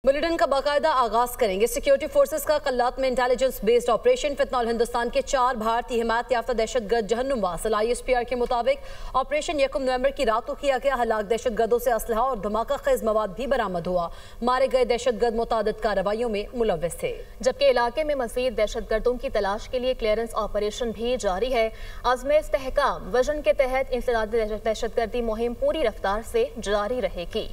Bulletin का बाकायदा आगाज करेंगे। सिक्योरिटी फोर्सेस का कल्लात में इंटेलिजेंस बेस्ड ऑपरेशन फितनौल हिंदुस्तान के 4 भारतीय हिमायत याफ्ता दहशतगर्द जहन्नुम वासिल ISPR के मुताबिक ऑपरेशन 1 नवंबर की रात को किया गया। हलाक दहशतगर्दों से असलहा और धमाका खेज मवाद भी बरामद हुआ। मारे गए दहशतगर्द मुतादिद कार्रवाइयों में मुलव्विस थे, जबकि इलाके में मजीद दहशतगर्दों की तलाश के लिए क्लियरेंस ऑपरेशन भी जारी है। आज़म इस्तेहकाम विजन के तहत इंसदादी दहशतगर्दी मुहिम पूरी रफ्तार से जारी रहेगी।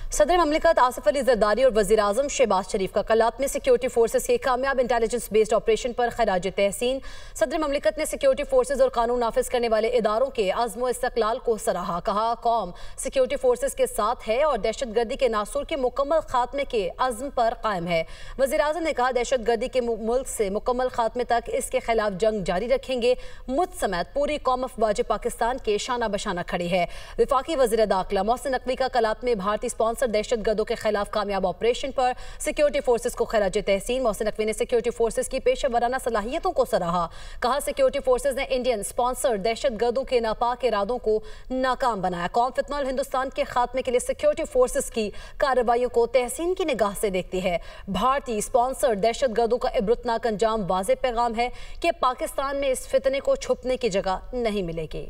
सदर ममलिकत आसिफ अली जरदारी और वज़ीर आज़म शहबाज शरीफ का कल्लात में सिक्योरिटी फोर्सेस के कामयाब इंटेलिजेंस बेस्ड ऑपरेशन पर खराज तहसीन। सदर ममलिकत ने सिक्योरिटी फोर्सेस और कानून नाफिज करने वाले इदारों के अज़्म व इस्तक़लाल को सराहा। कहा, कौम सिक्योरिटी फोर्सेस के साथ है और दहशतगर्दी के नासूर के मुकम्मल खात्मे के अज़्म पर कायम है। वज़ीर आज़म ने कहा, दहशतगर्दी के मुल्क से मुकम्मल खात्मे तक इसके खिलाफ जंग जारी रखेंगे। मुझ समेत पूरी कौम अफवाज पाकिस्तान के शाना बशाना खड़ी है। वफाकी वज़ीर दाखिला मोहसिन नकवी का कल्लात में भारतीय स्पॉन्सर दहशतगर्दों के खिलाफ कामयाब ऑपरेशन पर सिक्योरिटी फोर्सेस को खराज तहसीन। मोहसिन नकवी ने सिक्योरिटी फोर्सेस की पेशा वराना सलाहियतों को सराहा। कहा, सिक्योरिटी फोर्सेस ने इंडियन स्पॉन्सर दहशतगर्दों के नापाक इरादों को नाकाम बनाया। कौम फितनौल हिंदुस्तान के खात्मे के लिए सिक्योरिटी फोर्सेस की कार्रवाइयों को तहसीन की निगाह से देखती है। भारतीय स्पॉन्सर दहशतगर्दों का इबरतनाक अंजाम वाज़ेह पैगाम है कि पाकिस्तान में इस फितने को छुपने की जगह नहीं मिलेगी।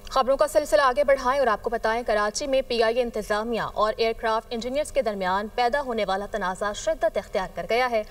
खबरों का सिलसिला आगे बढ़ाएं और आपको बताएं, कराची में PIA इंतजामिया और एयरक्राफ्ट इंजीनियर्स के दरमियान पैदा होने वाला तनाज़ा शिद्दत इख्तियार कर गया है,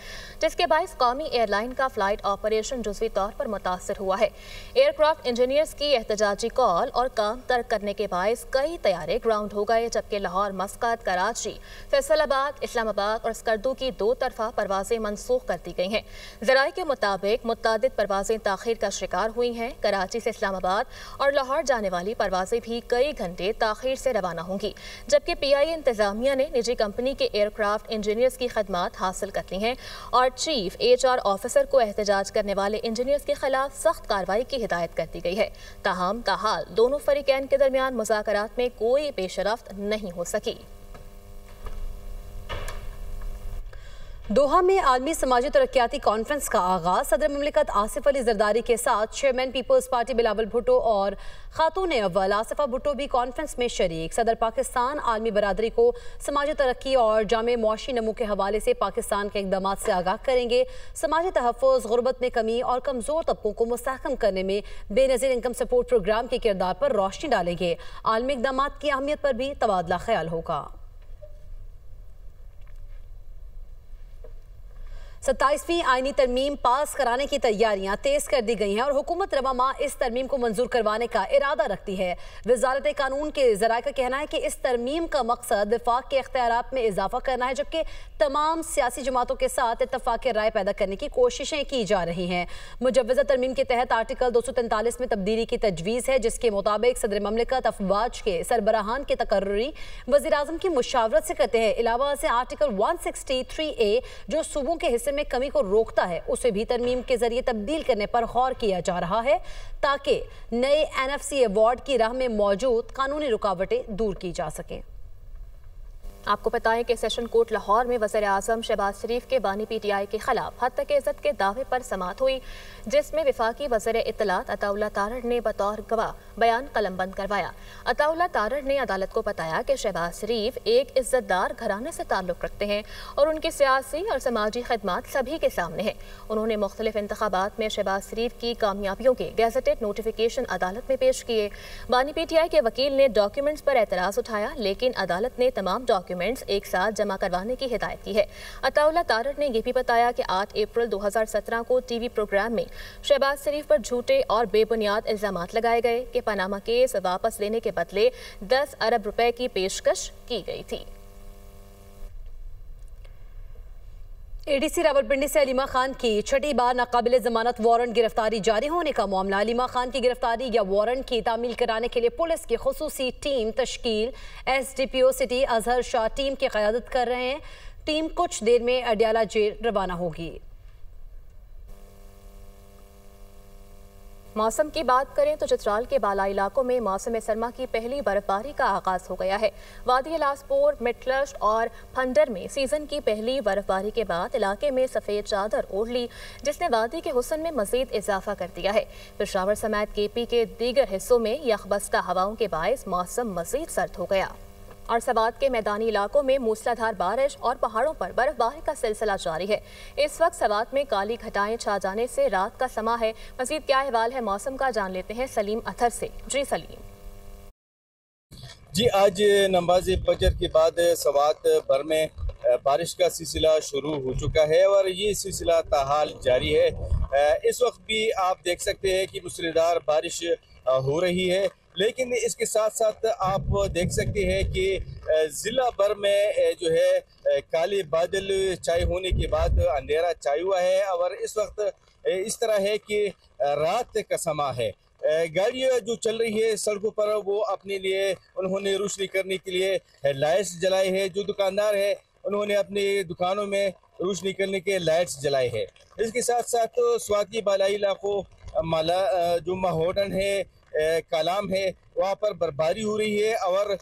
जिसके बाइस कौमी एयरलाइन का फ्लाइट ऑपरेशन जुज़वी तौर पर मुतासर हुआ है। एयरक्राफ्ट इंजीनियर्स की एहतजाजी कॉल और काम तर्क करने के बाइस कई तैयारे ग्राउंड हो गए, जबकि लाहौर, मस्कत, कराची, फैसलाबाद, इस्लामाबाद और स्कर्दू की 2 तरफा परवाजें मनसूख कर दी गई हैं। ज़राए के मुताबिक मुतअद्दिद परवाजें ताख़ीर का शिकार हुई हैं। कराची से इस्लामाबाद और लाहौर जाने वाली परवाजें भी कई घंटे ताखीर से रवाना होंगी, जबकि PIA इंतजामिया ने निजी कंपनी के एयरक्राफ्ट इंजीनियर्स की खदमात हासिल कर ली हैं और चीफ HR ऑफिसर को एहतजाज करने वाले इंजीनियर्स के खिलाफ सख्त कार्रवाई की हिदायत कर दी गई है। ताहम ताहाल दोनों फरीकैन के दरमियान मुज़ाकरात में कोई पेशरफ्त नहीं हो सकी। दोहा में आलमी समाजी तरक्याती कॉन्फ्रेंस का आगाज। सदर ममलिकत आसिफ अली जरदारी के साथ chairman Peoples Party Bilawal Bhutto और खातून अव्वल आसिफा भुट्टो भी कॉन्फ्रेंस में शरीक। सदर पाकिस्तान आलमी बरादरी को समाजी तरक्की और जामे मुआशी नमू के हवाले से पाकिस्तान के इक़दामात से आगाह करेंगे। समाजी तहफ़्फ़ुज़, गुर्बत में कमी और कमज़ोर तबकों को मुस्तहकम करने में बेनज़ीर इनकम सपोर्ट प्रोग्राम के किरदार पर रोशनी डालेंगे। आलमी इक़दामात की अहमियत पर भी तबादला ख्याल होगा। 27वीं आईनी तरमीम पास कराने की तैयारियां तेज कर दी गई हैं और हुकूमत रवा माह इस तरमीम को मंजूर करवाने का इरादा रखती है। वजारत कानून के ज़राए का कहना है कि इस तरमीम का मकसद वफाक के इख्तियारात में इजाफा करना है, जबकि तमाम सियासी जमातों के साथ इत्तफाक राय पैदा करने की कोशिशें की जा रही हैं। मुजव्वज़ा तरमीम के तहत आर्टिकल 243 में तब्दीली की तजवीज़ है, जिसके मुताबिक सदर ममलिकत अफवाज के सरबराहान के तकर्री वज़ीर आज़म की मुशावरत से करते हैं। अलावा से आर्टिकल 163A जो सूबों के हिस्से में कमी को रोकता है, उसे भी तरमीम के जरिए तब्दील करने पर गौर किया जा रहा है, ताकि नए NFC अवार्ड की राह में मौजूद कानूनी रुकावटें दूर की जा सकें। आपको बताएं कि सेशन कोर्ट लाहौर में वज़ीर आज़म शहबाज शरीफ के बानी PTI के खिलाफ हद तक इज़्ज़त के दावे पर समाअत हुई, जिसमें वफाकी वज़ीर इत्तलात अताउल्लाह तारड़ ने बतौर गवाह बयान कलमबंद करवाया। अताउल्लाह तारड़ ने अदालत को बताया कि शहबाज शरीफ एक इज़्ज़तदार घराने से ताल्लुक़ रखते हैं और उनकी सियासी और समाजी खदमात सभी के सामने हैं। उन्होंने मुख्तलिफ इंतखाबात में शहबाज शरीफ की कामयाबियों के गैजेटेड नोटिफिकेशन अदालत में पेश किए। बानी PTI के वकील ने डॉक्यूमेंट्स पर एतराज़ उठाया, लेकिन अदालत ने तमाम डॉक्यूमेंट्स एक साथ जमा करवाने की हिदायत की है। अताउल्लाह तारड़ ने यह भी बताया कि 8 अप्रैल 2017 को TV प्रोग्राम में शहबाज शरीफ पर झूठे और बेबुनियाद इल्जामात लगाए गए कि पनामा केस वापस लेने के बदले 10 अरब रुपए की पेशकश की गई थी। ADC रावलपिंडी से अलीमा खान की 6ठी बार नाकाबिले जमानत वारंट गिरफ्तारी जारी होने का मामला। अलीमा खान की गिरफ्तारी या वारंट की तामील कराने के लिए पुलिस की खुसूसी टीम तश्कील SDPO city Azhar Shah team की क़यादत कर रहे हैं। टीम कुछ देर में अडयाला जेल रवाना होगी। मौसम की बात करें तो चित्राल के बालाई इलाकों में मौसम सरमा की पहली बर्फबारी का आगाज हो गया है। वादी लासपोर, मिटलश और फंडर में सीजन की पहली बर्फबारी के बाद इलाके में सफेद चादर ओढ़ ली, जिसने वादी के हुस्न में मजीद इजाफा कर दिया है। पेशावर समेत केपी के दीगर हिस्सों में यखबस्ता हवाओं के बायस मौसम मजीद सर्द हो गया और सवात के मैदानी इलाकों में मूसलाधार बारिश और पहाड़ों पर बर्फबारी का सिलसिला जारी है। इस वक्त सवात में काली घटाएं छा जाने से रात का समा है। मजीद क्या अहवाल है मौसम का, जान लेते हैं सलीम अथर से। जी सलीम। जी, आज नमाज फजर के बाद सवात भर में बारिश का सिलसिला शुरू हो चुका है और ये सिलसिला ताहाल जारी है। इस वक्त भी आप देख सकते हैं कि मूसलाधार बारिश हो रही है, लेकिन इसके साथ साथ आप देख सकते हैं कि ज़िला भर में जो है काले बादल छाए होने के बाद अंधेरा छाया हुआ है और इस वक्त इस तरह है कि रात का समा है। गाड़ियाँ जो चल रही है सड़कों पर वो अपने लिए उन्होंने रोशनी करने के लिए लाइट्स जलाए हैं। जो दुकानदार है उन्होंने अपने दुकानों में रोशनी करने के लाइट्स जलाए हैं। इसके साथ साथ स्वाति बालाई इलाकों माला जो माहौडन है, कालाम है, वहाँ पर बर्फबारी हो रही है और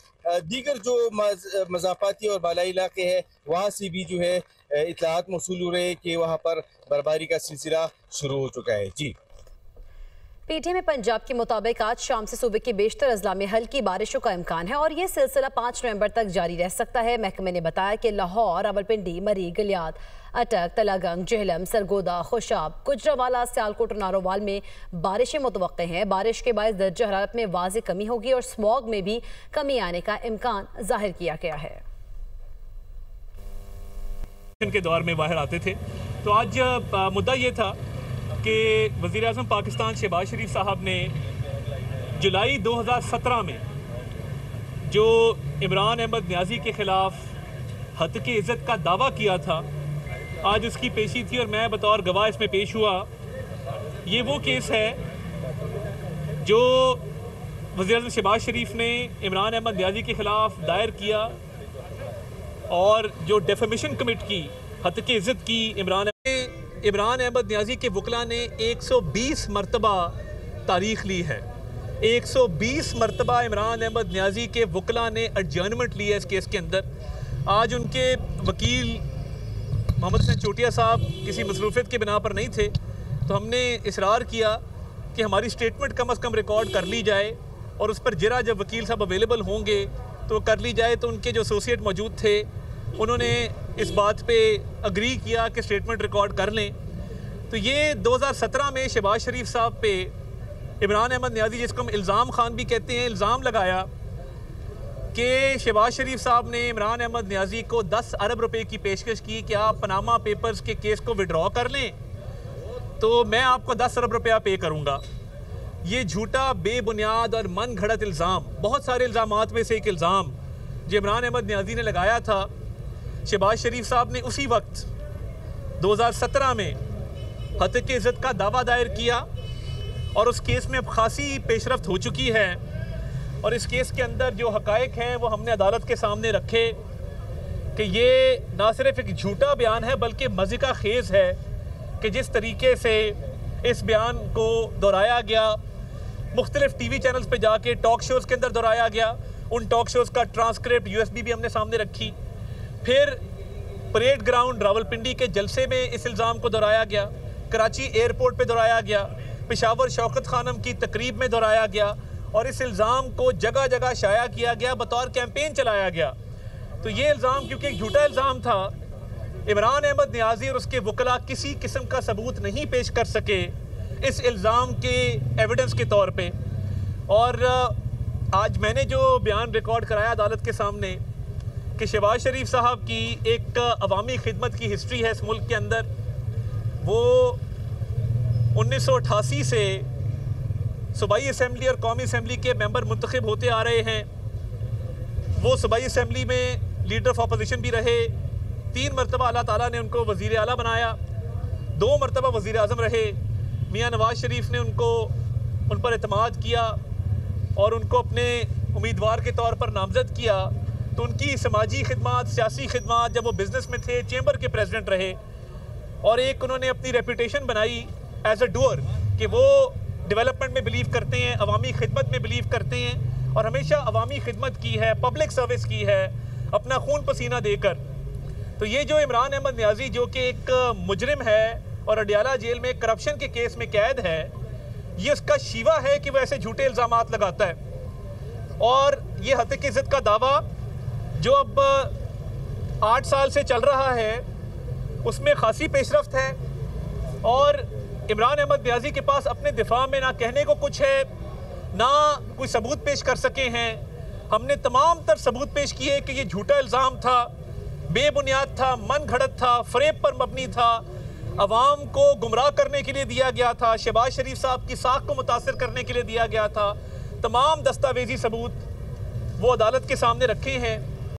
दीगर जो मज़ाफ़ाती और बालाई इलाके हैं वहाँ से भी जो है इत्तलात मौसूल हो रहे हैं कि वहाँ पर बर्फबारी का सिलसिला शुरू हो चुका है। जी, पीटीए में पंजाब के मुताबिक आज शाम से सूबे के बेशतर अजला में हल्की बारिशों का इम्कान है और ये सिलसिला 5 नवंबर तक जारी रह सकता है। महकमे ने बताया कि लाहौर, रावलपिंडी, मरी, गलियात, अटक, तलागंग, जेहलम, सरगोदा, खुशाब, गुजरावाला, सियालकोट और नारोवाल में बारिशें मुतवक्के हैं। बारिश के बाद दर्जा हरारत में वाज़े कमी होगी और स्मॉग में भी कमी आने का इम्कान जाहिर किया गया है। के दौर में बाहर आते थे तो आज मुद्दा ये था कि वज़ीर-ए-आज़म पाकिस्तान शहबाज शरीफ साहब ने जुलाई 2017 में जो इमरान अहमद न्याजी के ख़िलाफ़ हत्क इज़्ज़त का दावा किया था, आज उसकी पेशी थी और मैं बतौर गवाह इसमें पेश हुआ। ये वो केस है जो वज़ीर-ए-आज़म शहबाज शरीफ ने इमरान अहमद न्याजी के ख़िलाफ़ दायर किया और जो डेफेमेशन कमिट की, हत्क इज़्ज़त की इमरान अहमद न्याजी के वकला ने 120 मरतबा तारीख ली है। 120 मरतबा इमरान अहमद न्याजी के वकला ने एडजर्नमेंट ली है इस केस के अंदर। आज उनके वकील मोहम्मद हसन चोटिया साहब किसी मसरूफियत के बिना पर नहीं थे, तो हमने इसरार किया कि हमारी स्टेटमेंट कम अज़ कम रिकॉर्ड कर ली जाए और उस पर जरा जब वकील साहब अवेलेबल होंगे तो कर ली जाए। तो उनके जो एसोसिएट मौजूद थे उन्होंने इस बात पे अग्री किया कि स्टेटमेंट रिकॉर्ड कर लें। तो ये 2017 में शहबाज शरीफ साहब पे इमरान अहमद न्याजी, जिसको हम इल्ज़ाम खान भी कहते हैं, इल्ज़ाम लगाया कि शहबाज शरीफ साहब ने इमरान अहमद न्याजी को 10 अरब रुपए की पेशकश की कि आप पनामा पेपर्स के केस को विड्रॉ कर लें तो मैं आपको 10 अरब रुपया पे करूँगा। ये झूठा, बेबुनियाद और मन घड़त इल्ज़ाम, बहुत सारे इल्ज़ामात में से एक इल्ज़ाम जो इमरान अहमद न्याजी ने लगाया था, शहबाज शरीफ साहब ने उसी वक्त 2017 में हत्क इज़्ज़त का दावा दायर किया और उस केस में अब खासी पेशरफ्त हो चुकी है और इस केस के अंदर जो हक़ाइक़ हैं वो हमने अदालत के सामने रखे कि ये ना सिर्फ एक झूठा बयान है बल्कि मज़िका खेज़ है कि जिस तरीके से इस बयान को दोहराया गया, मुख्तलिफ टीवी चैनल्स पे जाके टॉक शोज़ के अंदर दोहराया गया। उन टॉक शोज़ का ट्रांसक्रिप्ट USB भी हमने सामने रखी। फिर परेड ग्राउंड रावलपिंडी के जलसे में इस इल्ज़ाम को दोहराया गया, कराची एयरपोर्ट पे दोहराया गया, पेशावर शौकत खानम की तकरीब में दोहराया गया और इस इल्ज़ाम को जगह जगह शाया किया गया, बतौर कैंपेन चलाया गया। तो ये इल्ज़ाम क्योंकि एक झूठा इल्ज़ाम था, इमरान अहमद न्याजी और उसके वकला किसी किस्म का सबूत नहीं पेश कर सके इस इल्ज़ाम के एविडेंस के तौर पे। और आज मैंने जो बयान रिकॉर्ड कराया अदालत के सामने कि शहबाज शरीफ साहब की एक अवामी खिदमत की हिस्ट्री है इस मुल्क के अंदर। वो 1988 से सूबाई असम्बली और कौमी असम्बली के मेंबर मुंतखब होते आ रहे हैं। वो सूबाई असम्बली में लीडर ऑफ अपोजिशन भी रहे। 3 मरतबा अल्लाह ताला ने उनको वज़ीर आला बनाया। 2 मरतबा वज़ीर आज़म रहे। मियाँ नवाज शरीफ ने उन पर एतमाद किया और उनको अपने उम्मीदवार के तौर पर नामज़द किया। तो उनकी समाजी खिदमत, सियासी खिदमत, जब वो बिज़नेस में थे चेंबर के प्रेसिडेंट रहे और एक उन्होंने अपनी रेपुटेशन बनाई एज अ डूअर कि वो डेवलपमेंट में बिलीव करते हैं, अवामी खिदमत में बिलीव करते हैं और हमेशा अवामी खिदमत की है, पब्लिक सर्विस की है, अपना खून पसीना देकर। तो ये जो इमरान अहमद नियाज़ी जो कि एक मुजरिम है और अडियाला जेल में करप्शन के केस में कैद है, ये उसका शीवा है कि वो ऐसे झूठे इल्ज़ामात लगाता है। और ये हत्या इज़्ज़त का दावा जो अब 8 साल से चल रहा है उसमें खासी पेशरफ्त है और इमरान अहमद नियाज़ी के पास अपने दिफा में ना कहने को कुछ है, ना कोई सबूत पेश कर सके हैं। हमने तमाम तर सबूत पेश किए कि ये झूठा इल्ज़ाम था, बेबुनियाद था, मन घड़त था, फ़रेब पर मबनी था, अवाम को गुमराह करने के लिए दिया गया था, शहबाज शरीफ साहब की साख को मुतासर करने के लिए दिया गया था। तमाम दस्तावेजी सबूत वो अदालत के सामने रखे हैं।